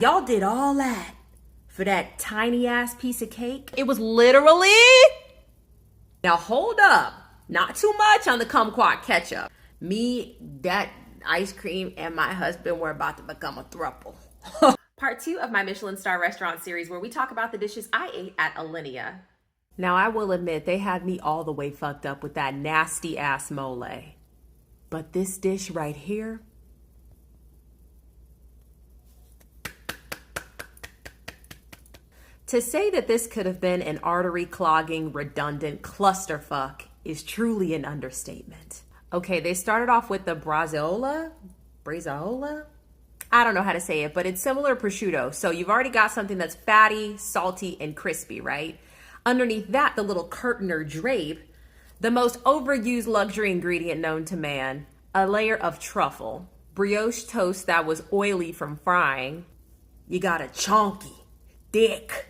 Y'all did all that for that tiny ass piece of cake? It was literally... Now hold up. Not too much on the kumquat ketchup. Me, that ice cream, and my husband were about to become a throuple. Part 2 of my Michelin star restaurant series where we talk about the dishes I ate at Alinea. Now I will admit they had me all the way fucked up with that nasty ass mole. But this dish right here, to say that this could have been an artery-clogging, redundant clusterfuck is truly an understatement. Okay, they started off with the braciole? I don't know how to say it, but it's similar to prosciutto. So you've already got something that's fatty, salty, and crispy, right? Underneath that, the little curtain or drape, the most overused luxury ingredient known to man, a layer of truffle, brioche toast that was oily from frying. You got a chunky, thick,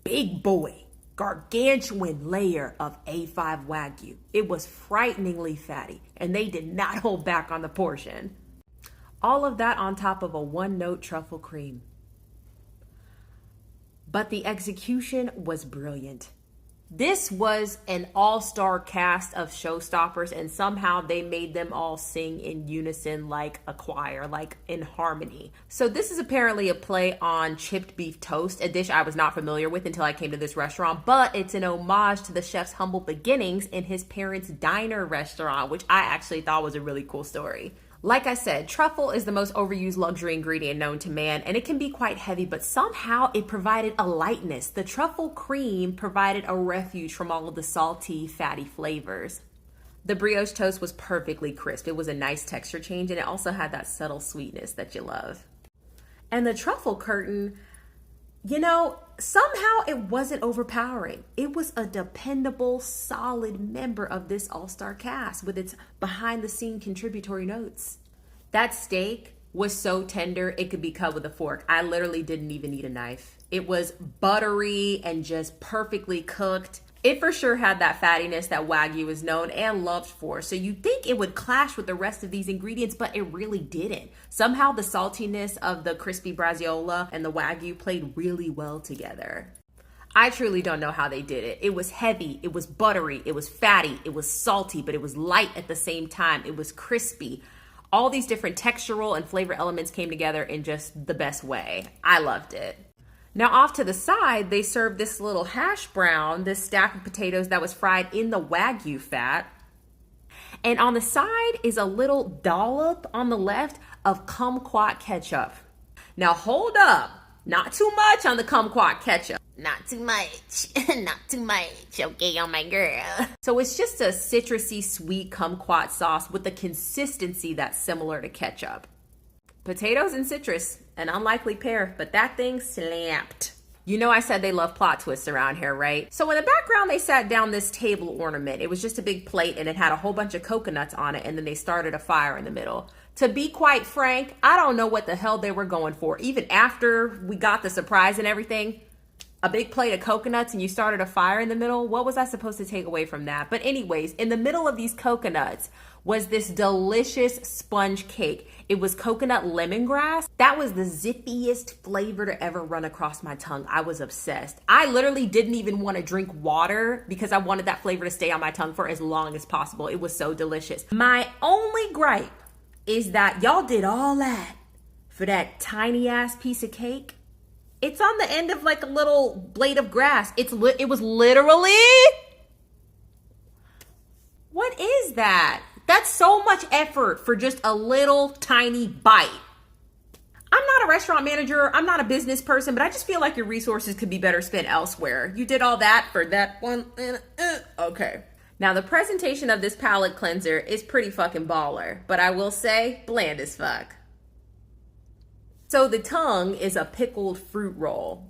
big boy, gargantuan layer of A5 Wagyu. It was frighteningly fatty, and they did not hold back on the portion. All of that on top of a one-note truffle cream. But the execution was brilliant. This was an all-star cast of showstoppers, and somehow they made them all sing in unison like a choir, like in harmony. So this is apparently a play on chipped beef toast, a dish I was not familiar with until I came to this restaurant, but it's an homage to the chef's humble beginnings in his parents' diner restaurant, which I actually thought was a really cool story. Like I said, truffle is the most overused luxury ingredient known to man, and it can be quite heavy, but somehow it provided a lightness. The truffle cream provided a refuge from all of the salty, fatty flavors. The brioche toast was perfectly crisp. It was a nice texture change, and it also had that subtle sweetness that you love. And the truffle curtain, you know, somehow it wasn't overpowering. It was a dependable, solid member of this all-star cast with its behind-the-scene contributory notes. That steak was so tender, it could be cut with a fork. I literally didn't even need a knife. It was buttery and just perfectly cooked. It for sure had that fattiness that Wagyu is known and loved for. So you'd think it would clash with the rest of these ingredients, but it really didn't. Somehow the saltiness of the crispy braciole and the Wagyu played really well together. I truly don't know how they did it. It was heavy, it was buttery, it was fatty, it was salty, but it was light at the same time. It was crispy. All these different textural and flavor elements came together in just the best way. I loved it. Now off to the side, they served this little hash brown, this stack of potatoes that was fried in the Wagyu fat. And on the side is a little dollop on the left of kumquat ketchup. Now hold up, not too much on the kumquat ketchup. Not too much, not too much, okay, oh my girl. So it's just a citrusy, sweet kumquat sauce with a consistency that's similar to ketchup. Potatoes and citrus, an unlikely pair, but that thing slapped. You know I said they love plot twists around here, right? So in the background, they sat down this table ornament. It was just a big plate and it had a whole bunch of coconuts on it, and then they started a fire in the middle. To be quite frank, I don't know what the hell they were going for. Even after we got the surprise and everything, a big plate of coconuts and you started a fire in the middle, what was I supposed to take away from that? But anyways, in the middle of these coconuts was this delicious sponge cake. It was coconut lemongrass. That was the zippiest flavor to ever run across my tongue. I was obsessed. I literally didn't even want to drink water because I wanted that flavor to stay on my tongue for as long as possible. It was so delicious. My only gripe is that y'all did all that for that tiny ass piece of cake. It's on the end of like a little blade of grass. It was literally... What is that? That's so much effort for just a little tiny bite. I'm not a restaurant manager. I'm not a business person, but I just feel like your resources could be better spent elsewhere. You did all that for that one. Okay. Now the presentation of this palate cleanser is pretty fucking baller, but I will say bland as fuck. So the tongue is a pickled fruit roll.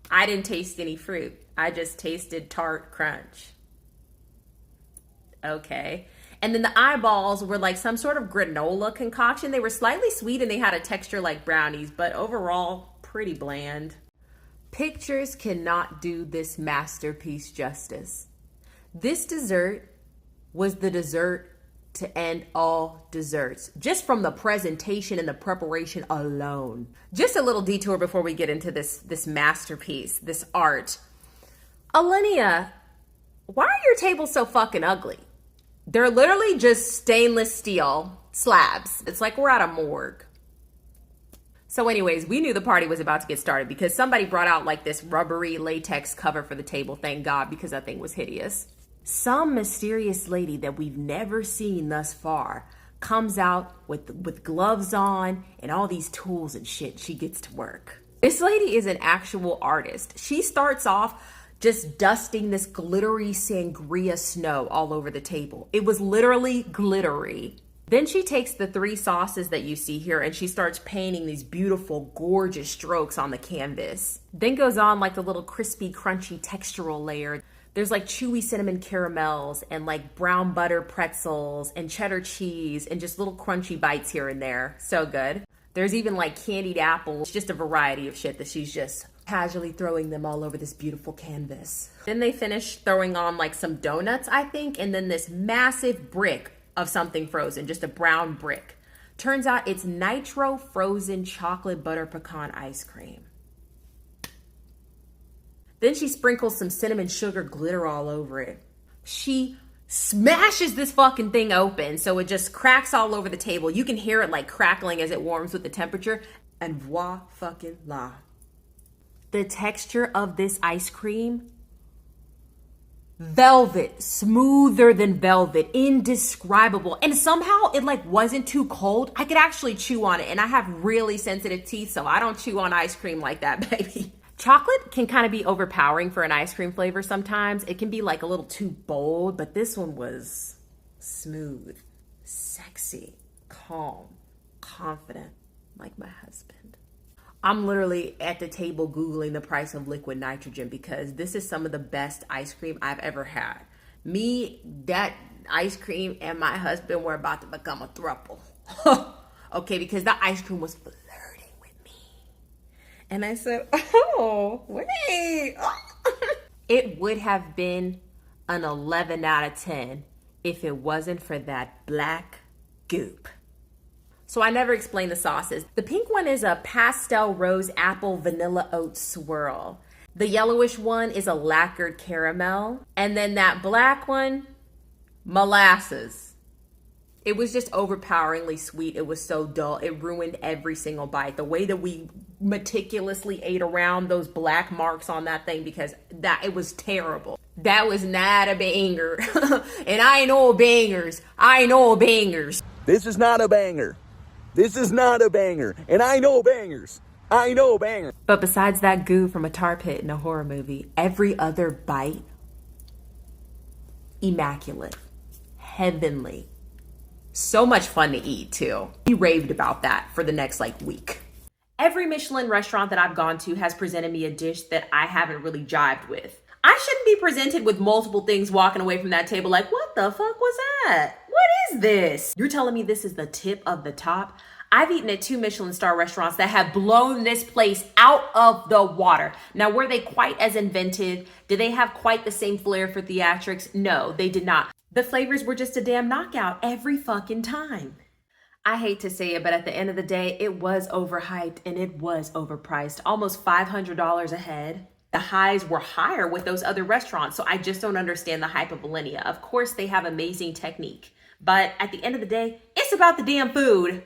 I didn't taste any fruit. I just tasted tart crunch. Okay. And then the eyeballs were like some sort of granola concoction. They were slightly sweet and they had a texture like brownies, but overall pretty bland. Pictures cannot do this masterpiece justice. This dessert was the dessert to end all desserts, just from the presentation and the preparation alone. Just a little detour before we get into this masterpiece, this art. Alinea, why are your tables so fucking ugly? They're literally just stainless steel slabs. It's like we're at a morgue. So anyways, we knew the party was about to get started because somebody brought out like this rubbery latex cover for the table. Thank God, because that thing was hideous. Some mysterious lady that we've never seen thus far comes out with gloves on and all these tools and shit. She gets to work. This lady is an actual artist. She starts off just dusting this glittery sangria snow all over the table. It was literally glittery. Then she takes the 3 sauces that you see here and she starts painting these beautiful, gorgeous strokes on the canvas. Then goes on like the little crispy, crunchy textural layer. There's like chewy cinnamon caramels and like brown butter pretzels and cheddar cheese and just little crunchy bites here and there. So good. There's even like candied apples, just a variety of shit that she's just casually throwing them all over this beautiful canvas. Then they finish throwing on like some donuts, I think, and then this massive brick of something frozen, just a brown brick. Turns out it's nitro frozen chocolate butter pecan ice cream. Then she sprinkles some cinnamon sugar glitter all over it. She smashes this fucking thing open so it just cracks all over the table. You can hear it like crackling as it warms with the temperature. And voila fucking la. The texture of this ice cream, velvet, smoother than velvet, indescribable. And somehow it like wasn't too cold. I could actually chew on it, and I have really sensitive teeth, so I don't chew on ice cream like that, baby. Chocolate can kind of be overpowering for an ice cream flavor sometimes. It can be like a little too bold, but this one was smooth, sexy, calm, confident, like my husband. I'm literally at the table Googling the price of liquid nitrogen because this is some of the best ice cream I've ever had. Me, that ice cream, and my husband were about to become a throuple. Okay, because the ice cream was flirting with me. And I said, oh, wait. It would have been an 11 out of 10 if it wasn't for that black goop. So I never explained the sauces. The pink one is a pastel rose apple vanilla oat swirl. The yellowish one is a lacquered caramel. And then that black one, molasses. It was just overpoweringly sweet. It was so dull. It ruined every single bite. The way that we meticulously ate around those black marks on that thing, because it was terrible. That was not a banger. And I know bangers. I know bangers. This is not a banger. This is not a banger. And I know bangers. I know bangers. But besides that goo from a tar pit in a horror movie, every other bite, immaculate, heavenly. So much fun to eat too. We raved about that for the next week. Every Michelin restaurant that I've gone to has presented me a dish that I haven't really jived with. I shouldn't be presented with multiple things walking away from that table like, what the fuck was that? What is this? You're telling me this is the tip of the top? I've eaten at 2 Michelin star restaurants that have blown this place out of the water. Now, were they quite as inventive? Did they have quite the same flair for theatrics? No, they did not. The flavors were just a damn knockout every fucking time. I hate to say it, but at the end of the day, it was overhyped and it was overpriced. Almost $500 a head. The highs were higher with those other restaurants, so I just don't understand the hype of Alinea. Of course, they have amazing technique, but at the end of the day, it's about the damn food.